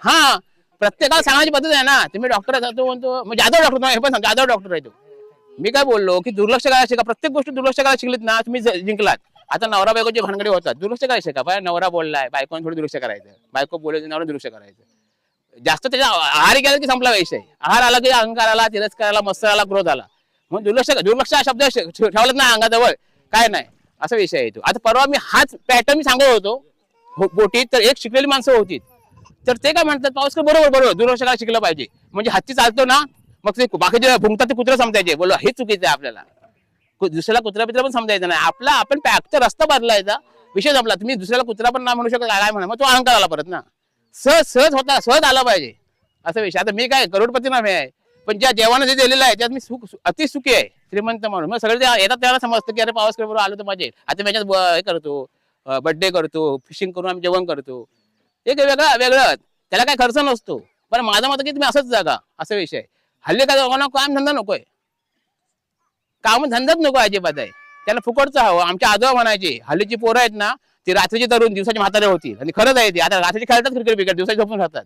हा प्रत्येकाला सांगायची पद्धत आहे ना, तुम्ही डॉक्टर जातो म्हणतो, मग जाधव डॉक्टर, हे पण जाधव डॉक्टर आहे तो. मी काय बोललो की दुर्लक्ष करायला शिका, प्रत्येक गोष्ट दुर्लक्ष करायला शिकलीत ना तुम्ही जिंकलात. आता नवरा बायकोची भानगडी होतात, दुर्लक्ष करायला शिका, नवरा बोललाय बायकोने थोडी दुर्लक्ष करायचं, बायको बोलायचं नवरा दुर्लक्ष करायचं, जास्त त्याच्या आहारी गेला की संपला विषय. आहार आला की अहंकार आला, तिरस्कार आला, मत्सर आला, क्रोध आला. मग दुर्लक्ष हा शब्द ठेवलाच ना अंगाजवळ, काय नाही असा विषय आहे तो. आता परवा मी हाच पॅटर्न मी सांगत होतो बोटीत, तर एक शिकलेली माणसं होती, तर ते काय म्हणतात पावसकर बरोबर दुर्लक्ष करायला शिकलं पाहिजे. म्हणजे हत्ती चालतो ना, मग ते बाकीचे भुंकतात ते कुत्रा समजायचे. बोल हे चुकीचं आहे, आपल्याला दुसऱ्याला कुत्रा पित्रा पण समजायचं नाही. आपला आपण फक्त रस्ता बदलायचा, विषय संपला. तुम्ही दुसऱ्याला कुत्रा पण नाही म्हणू शकत, काय म्हणा, मग तो अहंकार आला परत ना. सहज होता, सहज आला पाहिजे असा विषय. आता मी काय करोडपती नाही आहे, पण ज्या देवानं जे दिलेलं आहे त्यात मी अति सुखी आहे, श्रीमंत म्हणून. मग सगळे येतात त्याला समजतं की अरे पावसकर बरोबर आलो तर माझे. आता मी याच्यात हे करतो, बर्थडे करतो, फिशिंग करून आम्ही जेवण करतो, एक वेगळं त्याला काय खर्च नसतो. पण माझं मत की तुम्ही असंच जागा, असा विषय. हल्ली काय लोकांना काम धंदा नकोय, काम धंदाच नको अजिबात आहे, त्याला फुकटचं हवं. आमच्या आजोबा म्हणायचे हल्लीची पोरं आहेत ना, ती रात्रीची तरुण दिवसाची म्हातारे होती. आणि खरंच आहे ती, आता रात्रीची खेळतात क्रिकेट बिकेट, दिवसाची झोपून राहतात,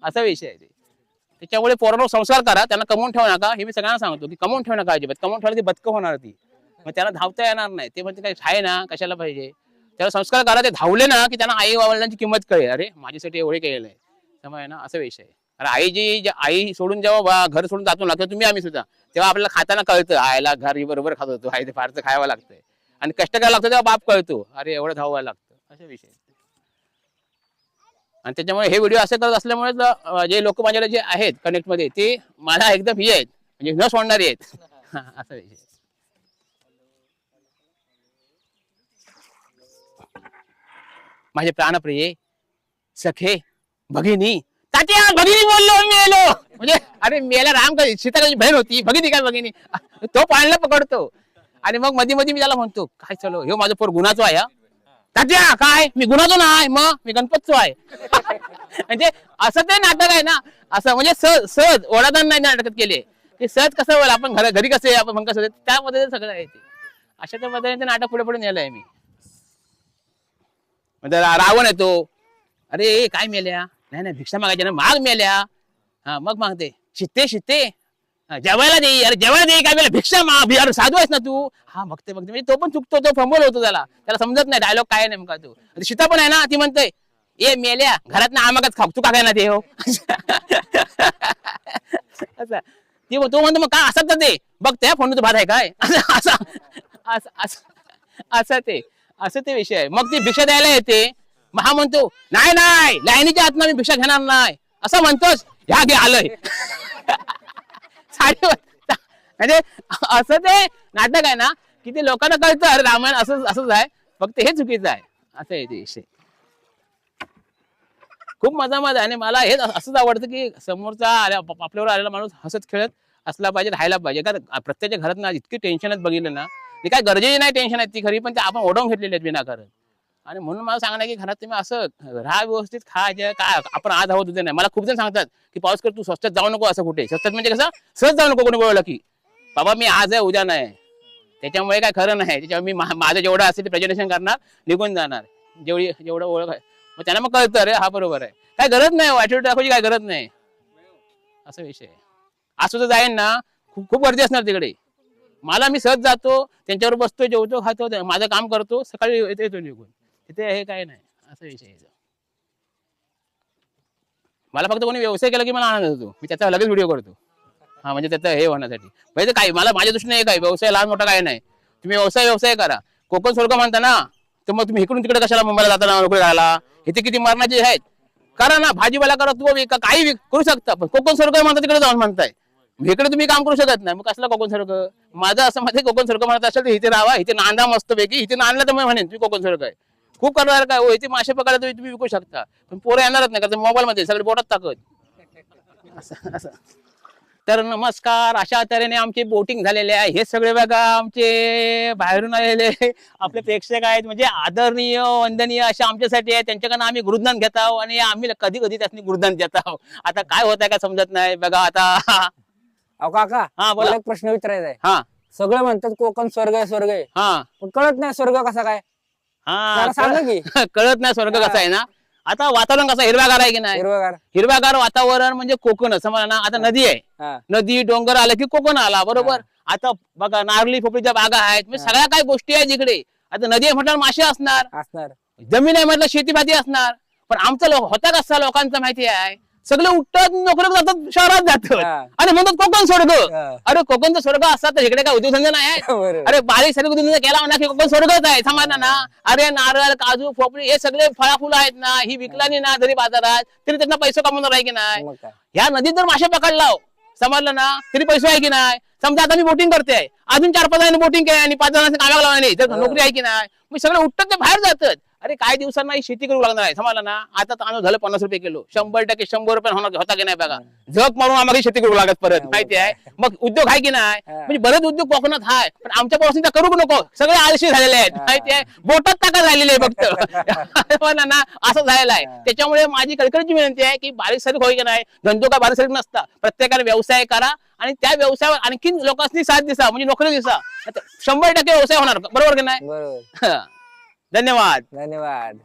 असा विषय आहे. त्याच्यामुळे पोरांवर संस्कार करा, त्यांना कमवून ठेवू नका. हे मी सगळ्यांना सांगतो की कमवून ठेवू नका अजिबात. कमवून ठेवलं ती बदकं होणार ती, मग त्याला धावता येणार नाही. ते म्हणते काय आहे ना, कशाला पाहिजे. त्याला संस्कार करा, ते धावले ना की त्यांना आई वडिलांची किंमत कळेल. अरे माझ्यासाठी एवढे केलेलं आहे, त्यामुळे ना असा विषय. अरे आई सोडून जेव्हा घर सोडून जातो ना, तुम्ही आम्ही सुद्धा, तेव्हा आपल्याला खाताना कळतं आईला घरी बरोबर खात होतो, आई ते फारचं खायला लागतंय. आणि कष्ट करायला लागतं तेव्हा बाप कळतो, अरे एवढं धावायला लागतं, असा विषय. आणि त्याच्यामुळे हे व्हिडिओ असे करत असल्यामुळे जे लोक माझ्याकडे जे आहेत कनेक्ट मध्ये, ते मला एकदम हे आहेत, म्हणजे न सोडणारे आहेत. असा विषय. माझे प्राणप्रिय सखे भगिनी, तात्या भगिनी बोललो मेलो, म्हणजे अरे मेला राम का सीताची बहीण होती, भगिनी काय भगिनी, तो पाळणा पकडतो. आणि मग मध्ये मी त्याला म्हणतो काय चलो ह्यो माझं पोर गुणाचो आहे. तात्या काय मी गुणाचो नाही, मग मी गणपतचो आहे. म्हणजे असं ते नाटक आहे ना, असं म्हणजे सहज ओढादान नाही नाटक केले, ते सहज कसं होईल, आपण घरी कसे आपण मग कसं, त्यामध्ये सगळं आहे ते. अशा त्या पद्धतीने नाटक पुढे नेलंय मी. म्हणजे रावण येतो, अरे काय मेल्या, नाही भिक्षा मागायच्या ना, माग मेल्या. हा मग मागते शिते जेवायला दे, अरे जेवायला दे, काय मेल्या भिक्षा माग, अरे साधू आहेस ना तू. हा बघते म्हणजे तो पण चुकतो, तो फंबल होतो, त्याला समजत नाही डायलॉग काय नेमका तो. सीता पण आहे ना, ती म्हणते ए मेल्या घरात ना आमागच खाऊ, तू का काय ना ते हो. असं तो म्हणतो मग काय असं ते बघ त्या फोन भात आहे काय, असं ते विषय आहे. मग ती भिक्षा द्यायला येते, मग हा म्हणतो नाही लाईनीच्या आत मी भिक्षा घेणार नाही, असं म्हणतोस, ह्या घे आलंय. म्हणजे असं ते नाटक आहे ना, की ते लोकांना कळतं अरे रामायण असंच आहे, फक्त हे चुकीचं आहे, असं आहे ते विषय. खूप मजा आहे. आणि मला हे असंच आवडतं की समोरचा आपल्यावर आलेला माणूस हसत खेळत असला पाहिजे, राहायला पाहिजे. कारण प्रत्येकाच्या घरात ना इतकी टेन्शन आहेत बघितलं ना, ते काय गरजेची नाही टेन्शन आहेत ती खरी, पण ते आपण ओढवून घेतलेली आहेत विनाकारण. आणि म्हणून मला सांगणार की घरात तुम्ही असं राहा, व्यवस्थित खायचं काय, आपण आज आहोत उद्या नाही. मला खूप जण सांगतात की पावसकर तू स्वस्तात जाऊ नको, असं कुठे स्वस्तात म्हणजे कसं सहज जाऊ नको, कोणी बोलवलं की बाबा मी आज आहे उद्या नाही, त्याच्यामुळे काय खरं नाही. त्याच्यामुळे मी माझं जेवढं असेल ते प्रेझेंटेशन करणार, निघून जाणार, जेवढं ओळख आहे. मग त्यांना मग कळतं अरे हा बरोबर आहे, काय गरज नाही ऍटिट्यूड दाखवायची, काय गरज नाही, असा विषय. आज सुद्धा जाईन ना, खूप गर्दी असणार तिकडे, मी सहज जातो, त्यांच्यावर बसतो, जेवतो, खातो, माझं काम करतो, सकाळी येतो निघून. तिथे हे काय नाही, असा विषय. मला फक्त कोणी व्यवसाय केला की मला आनंद होतो, मी त्याचा लगेच व्हिडिओ करतो. हा म्हणजे त्याचं हे होण्यासाठी म्हणजे काय, मला माझ्या दृष्टीने हे काय व्यवसाय लहान मोठा काय नाही. तुम्ही व्यवसाय करा. कोकण स्वर्ग म्हणता ना, तर मग तुम्ही इकडून तिकडे कशाला मुंबईला जाताना नोकरी राहिला, इथे किती मरणाचे आहेत, करा ना, भाजीपाला करा, तू काही करू शकता. पण कोकण स्वर्ग म्हणता तिकडे जाऊन म्हणताय, इकडे तुम्ही काम करू शकत नाही, मग कसला कोकण स्वर्ग. माझं असं मध्ये कोकण स्वर्ग म्हणत असेल तर इथे राहा, इथे नांदा मस्त पैकी, इथे नांदला तर मी म्हणेन तुम्ही कोकण स्वर्ग आहे. खूप करणार काय हो, इथे मासे पकडायला तुम्ही विकू शकता, पण पोरं येणारच नाही, कारण मोबाईल मध्ये सगळे बोटात टाकत असं. तर नमस्कार, अशा तऱ्हेने आमची बोटिंग झालेले आहे. हे सगळे बघा आमचे बाहेरून आलेले आपले प्रेक्षक आहेत, म्हणजे आदरणीय वंदनीय अशा आमच्यासाठी आहे. त्यांच्याकडनं आम्ही गुरुदान घेत आहोत आणि आम्ही कधी त्यांनी गुरुदान देत आहोत. आता काय होत आहे का समजत नाही बघा आता. काका हा बोला. एक प्रश्न विचारायचा आहे. हा सगळं म्हणतात कोकण स्वर्ग आहे, हा पण कळत नाही स्वर्ग कसा काय. हा सांगा की. कळत नाही स्वर्ग कसा आहे ना. आता वातावरण कसं हिरवागार आहे की नाही, हिरवागार वातावरण म्हणजे कोकण समजा ना. आता नदी आहे, नदी डोंगर आला की कोकण आला, बरोबर. आता बघा नारळी पोपळीच्या बागा आहेत, म्हणजे सगळ्या काही गोष्टी आहेत जिकडे. आता नदी आहे म्हटल्यावर मासे असणार, जमीन आहे म्हटलं शेतीभाती असणार. पण आमचा होता कसा लोकांचा माहिती आहे, सगळे उठतात नोकरी जातात शहरात जातात हा. आणि म्हणतात कोकण स्वर्ग. हा. अरे कोकणचं स्वर्ग असतात तर इकडे काय उद्योगधंदे नाही आहे? बरोबर. अरे बारीक सारीक उद्योगधंदे केला म्हणा की कोकण स्वर्गच आहे, समजला ना. अरे नारळ काजू पोपळी हे सगळे फळाफुलं आहेत ना, ही विकला नाही ना जरी बाजारात तरी त्यांना पैसे कमवणार आहे की नाही? मग काय? या नदीत जर मासे पकडला समजलं ना तरी पैसे आहे की नाही? समजा आता मी बोटिंग करते, अजून 4-5 जणांनी बोटिंग केली आणि 5 जणांनी कामाला लावला नाही तर नोकरी आहे की नाही? मग सगळे उठतात ते बाहेर जातात. अरे काही दिवसांना ही शेती करू लागणार आहे, समजलं ना. आता तांदूळ झालं 50 रुपये किलो, 100% 100 रुपये होता की नाही बघा. झक मारून आम्हाला शेती करू लागत परत, माहिती आहे. मग उद्योग आहे की नाही? म्हणजे बरेच उद्योग कोकणात आहे, पण आमच्या पासून त्या करू नको, सगळे आळशी झालेले आहेत, माहिती आहे. बोटात टाका झालेले आहे फक्त म्हणा ना, असं झालेलं आहे. त्याच्यामुळे माझी कळकळीची विनंती आहे की बारीक सारीक होई की नाही, धंदो का बारीक सारीक नसता, प्रत्येकाने व्यवसाय करा आणि त्या व्यवसायावर आणखी लोकांनी साथ दिसा, म्हणजे नोकरी दिसा, 100% व्यवसाय होणार, बरोबर की नाही? बरोबर. धन्यवाद. धन्यवाद.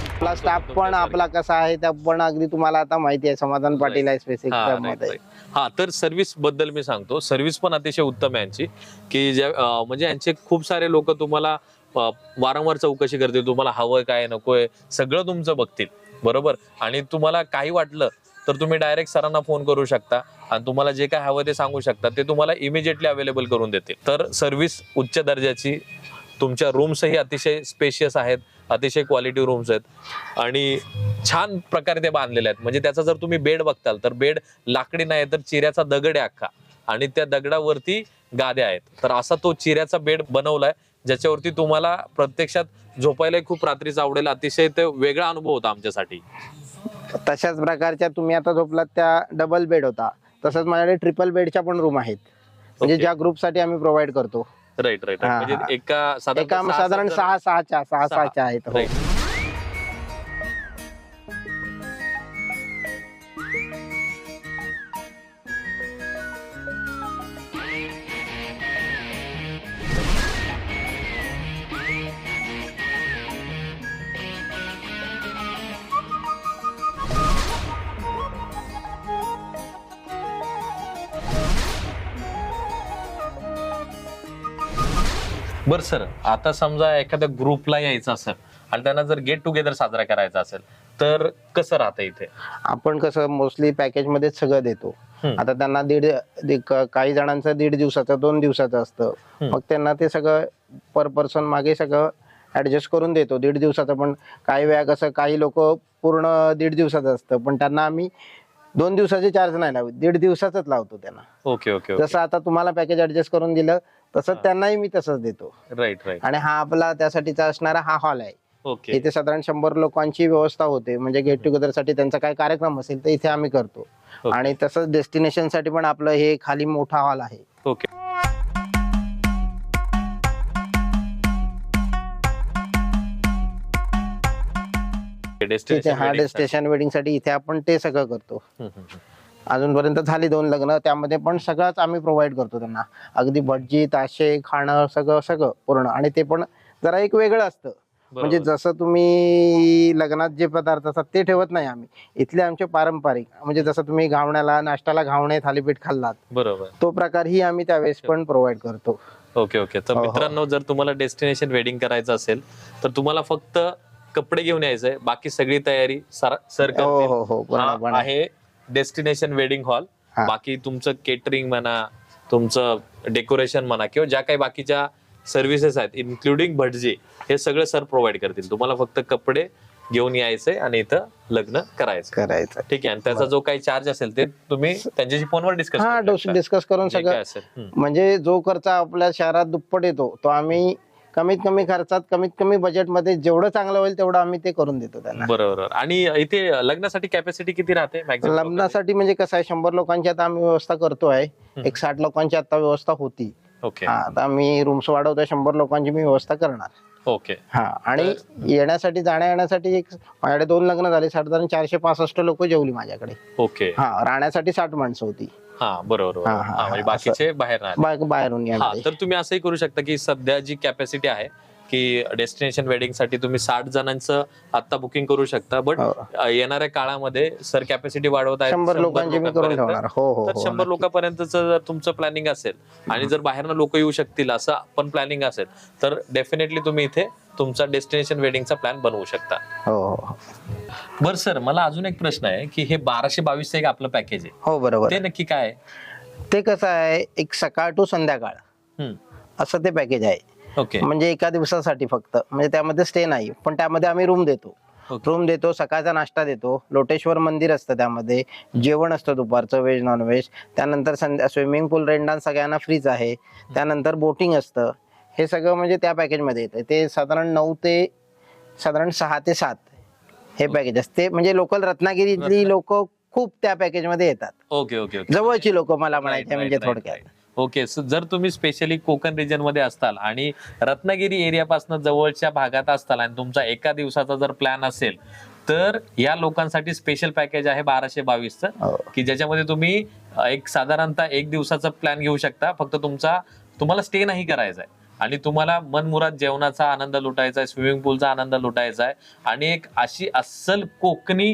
आपला स्टाफ पण आपला कसा आहे त्या पण अगदी तुम्हाला आता माहिती आहे. समाधान पाटील आहे स्पेसिफिक हा, right, right. हा, तर सर्व्हिस बद्दल मी सांगतो. सर्व्हिस पण अतिशय उत्तम आहे यांची, की म्हणजे यांचे खूप सारे लोक तुम्हाला वारंवार चौकशी करतील, तुम्हाला हवं काय नकोय सगळं तुमचं बघतील, बरोबर. आणि तुम्हाला काही वाटलं तर तुम्ही डायरेक्ट सरांना फोन करू शकता आणि तुम्हाला जे काय हवं ते सांगू शकता, ते तुम्हाला इमिजिएटली अवेलेबल करून देतील. तर सर्व्हिस उच्च दर्जाची, तुमच्या रूम्सही अतिशय स्पेशियस आहेत, अतिशय क्वालिटी रूम्स आहेत आणि छान प्रकारे ते बांधलेले आहेत. म्हणजे त्याचा जर तुम्ही बेड बघताल तर बेड लाकडी नाही तर चिऱ्याचा दगड आहे अख्खा, आणि त्या दगडावरती गाद्या आहेत. तर असा तो चिऱ्याचा बेड बनवलाय ज्याच्यावरती तुम्हाला प्रत्यक्षात झोपायला खूप रात्रीच आवडेल. अतिशय ते वेगळा अनुभव होता आमच्यासाठी. तशाच प्रकारच्या तुम्ही आता झोपलात त्या डबल बेड होता, तसंच माझ्याकडे ट्रिपल बेडच्या पण रूम आहेत, म्हणजे Okay. ज्या ग्रुपसाठी आम्ही प्रोव्हाइड करतो. Right right. हा, म्हणजे हा. एका साधारण 6-6च्या आहेत. हो. Right. बर सर, आता समजा एखाद्या ग्रुपला यायचं असेल आणि त्यांना जर गेट टुगेदर साजरा करायचा असेल तर कसं राहतं इथे? आपण कसं मोस्टली पॅकेज मध्ये सगळं देतो. आता त्यांना काही जणांचं 1.5 दिवसाचं 2 दिवसाचं असतं, मग त्यांना ते सगळं पर पर्सन मागे सगळं ऍडजस्ट करून देतो. 1.5 दिवसाचं पण काही वेळा कसं काही लोक पूर्ण 1.5 दिवसाचं असतं, पण त्यांना आम्ही 2 दिवसाचे चार्ज नाही लावत, 1.5 दिवसाच लावतो त्यांना. Okay okay. जसं आता तुम्हाला पॅकेज ऍडजस्ट करून दिलं तसं त्यांनाही मी तसंच देतो. Right right. आणि हा आपला त्यासाठीचा असणारा हा हॉल आहे. ओके. इथे साधारण 100 लोकांची व्यवस्था होते, म्हणजे गेट टुगेदर साठी त्यांचा काय कार्यक्रम असेल तर इथे आम्ही करतो. आणि तसंच डेस्टिनेशन साठी पण आपलं हे खाली मोठा हॉल आहे. ओके. तिथे हा डेस्टिनेशन वेडिंग साठी इथे आपण ते सगळं करतो. अजूनपर्यंत झाली 2 लग्न, त्यामध्ये पण सगळंच आम्ही प्रोव्हाइड करतो त्यांना, अगदी भटजी ताशे खाणं सगळं सगळं पूर्ण. आणि ते पण जरा एक वेगळं असतं, म्हणजे जसं तुम्ही लग्नात जे पदार्थ असतात ते ठेवत नाही आम्ही, इथले आमचे पारंपरिक, म्हणजे जसं तुम्ही घावण्याला नाश्त्याला घावणे थालीपीठ खाल्लात बरोबर, तो प्रकार ही आम्ही त्यावेळेस पण प्रोव्हाइड करतो. Okay okay. तर मित्रांनो, जर तुम्हाला डेस्टिनेशन वेडिंग करायचं असेल तर तुम्हाला फक्त कपडे घेऊन यायचंय, बाकी सगळी तयारी सर करतील. आहे डेस्टिनेशन वेडिंग हॉल. बाकी तुमचं केटरिंग म्हणा, तुमचं डेकोरेशन म्हणा, किंवा ज्या काही बाकीच्या सर्व्हिसेस आहेत इन्क्लुडिंग भटजी, हे सगळं सर प्रोव्हाइड करतील. तुम्हाला फक्त कपडे घेऊन यायचंय आणि इथं लग्न करायचं. ठीक आहे. आणि त्याचा जो काही चार्ज असेल ते तुम्ही त्यांच्याशी फोनवर डिस्कस करून सगळं, म्हणजे जो खर्च आपल्या शहरात दुप्पट येतो तो आम्ही कमीत कमी खर्चात कमीत कमी बजेटमध्ये जेवढं चांगलं होईल तेवढं आम्ही ते करून देतो त्यांना. बरोबर. आणि इथे लग्नासाठी कॅपॅसिटी किती राहते? लग्नासाठी म्हणजे कसं आहे, 100 लोकांची आता आम्ही व्यवस्था करतोय, एक 60 लोकांची आता व्यवस्था होती. ओके. आता आम्ही रूम्स वाढवतोय, 100 लोकांची मी व्यवस्था करणार. ओके. हा. आणि येण्यासाठी येण्यासाठी एक माझ्याकडे 2 लग्न झाले, साधारण 465 लोक जेवली माझ्याकडे. ओके. हा. राहण्यासाठी 60 माणसं होती. हा बरोबर. बाकीचे बाहेर बाहेरून. तर तुम्ही असंही करू शकता की सध्या जी कॅपॅसिटी आहे की डेस्टिनेशन वेडिंग साठी तुम्ही 60 जणांचं आता बुकिंग करू शकता, बट येणाऱ्या काळामध्ये सर कॅपॅसिटी वाढवत आहेत 100 लोकांची मी करून ठेवणार. हो हो तर हो, 100 लोकांपर्यंतचं जर तुमचं प्लॅनिंग असेल आणि जर बाहेरनं लोक येऊ शकतील असं पण प्लॅनिंग असेल तर डेफिनेटली तुम्ही इथे तुमचा डेस्टिनेशन वेडिंगचा प्लॅन बनवू शकता. हो हो बरं सर, मला अजून एक प्रश्न आहे की हे 1222 एक आपलं पॅकेज आहे, हो बरोबर. ते नक्की काय आहे? ते कसं आहे, एक सकाळ टू संध्याकाळ असं ते पॅकेज आहे. ओके. म्हणजे एका दिवसासाठी फक्त, म्हणजे त्यामध्ये स्टे नाही, पण त्यामध्ये आम्ही रूम देतो, सकाळचा नाश्ता देतो, लोटेश्वर मंदिर असतं, त्यामध्ये जेवण असतं दुपारचं, व्हेज नॉन व्हेज, त्यानंतर स्विमिंग पूल रेंडान सगळ्यांना फ्रीच आहे, त्यानंतर बोटिंग असतं. हे सगळं म्हणजे त्या पॅकेजमध्ये येतं. ते साधारण 6 ते 7 हे पॅकेज असते. म्हणजे लोकल रत्नागिरीतली लोक खूप त्या पॅकेजमध्ये येतात. Okay okay okay. जवळची लोक मला म्हणायचे म्हणजे थोडक्यात. ओके, सो जर तुम्ही स्पेशली कोकण रिजन मध्ये असताल आणि रत्नागिरी एरियापासून जवळच्या भागात असताल आणि तुमचा एका दिवसाचा जर प्लॅन असेल तर या लोकांसाठी स्पेशल पॅकेज आहे 1222चं, की ज्याच्यामध्ये तुम्ही एक साधारणतः एक दिवसाचा प्लॅन घेऊ शकता. फक्त तुम्हाला स्टे नाही करायचा आहे आणि तुम्हाला मनमुराद जेवणाचा आनंद लुटायचा आहे, स्विमिंग पूलचा आनंद लुटायचा आहे आणि एक अशी अस्सल कोकणी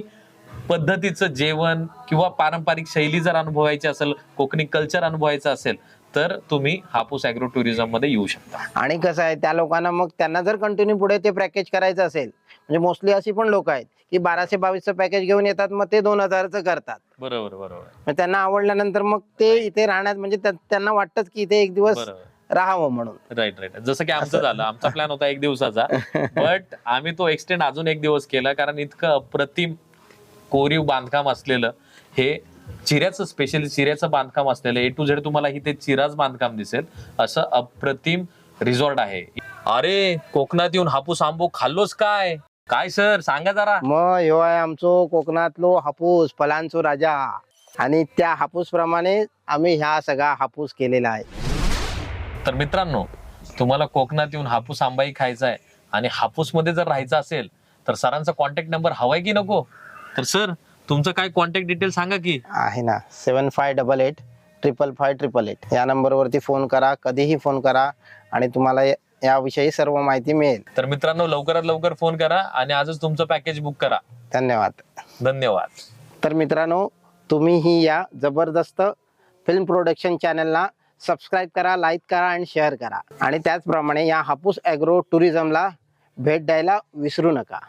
पद्धतीचं जेवण किंवा पारंपरिक शैली जर अनुभवायची असेल, कोकणी कल्चर अनुभवायचं असेल तर तुम्ही हापूस ॲग्रो टुरिझम मध्ये येऊ शकता. आणि कसं आहे, त्या लोकांना मग त्यांना जर कंटिन्यू पुढे ते पॅकेज करायचं असेल, म्हणजे मोस्टली अशी पण लोक आहेत की 1222चं पॅकेज घेऊन येतात, मग ते 2000चं करतात. बरोबर बरोबर. मग त्यांना आवडल्यानंतर मग ते इथे राहण्यात म्हणजे त्यांना वाटतंच की इथे एक दिवस राहावं म्हणून. Right right. जसं की आमचं झालं, आमचा प्लॅन होता एक दिवसाचा, बट आम्ही तो एक्सटेंड अजून एक दिवस केला, कारण इतकं अप्रतिम कोरीव बांधकाम असलेलं हे चिऱ्याचं, स्पेशली चिऱ्याचं बांधकाम असलेलं A to Z तुम्हाला इथे चिराच बांधकाम दिसेल असं अप्रतिम रिसॉर्ट आहे. अरे, कोकणात येऊन हापूस आंबो खाल्लोस काय? काय सर, सांगा जरा. मग ह्यो आहे आमचो कोकणातलो हापूस, फलांचो राजा, आणि त्या हापूस प्रमाणे आम्ही ह्या सगळा हापूस केलेला आहे. तर मित्रांनो, तुम्हाला कोकणात येऊन हापूस आंबाही खायचा आहे आणि हापूस मध्ये जर राहायचं असेल तर सरांचा कॉन्टॅक्ट नंबर हवाय की नको? तर सर, तुमचं काय कॉन्टॅक्ट डिटेल सांगा की. आहे ना, 7588 555 या नंबरवरती फोन करा, कधीही फोन करा आणि तुम्हाला याविषयी सर्व माहिती मिळेल. तर मित्रांनो, लवकरात लवकर फोन करा आणि आजच तुमचं पॅकेज बुक करा. धन्यवाद. धन्यवाद. तर मित्रांनो, तुम्हीही या जबरदस्त फिल्म प्रोडक्शन चॅनलला सबस्क्राईब करा, लाईक करा आणि शेअर करा, आणि त्याचप्रमाणे या हापूस ॲग्रो टुरिझमला भेट द्यायला विसरू नका.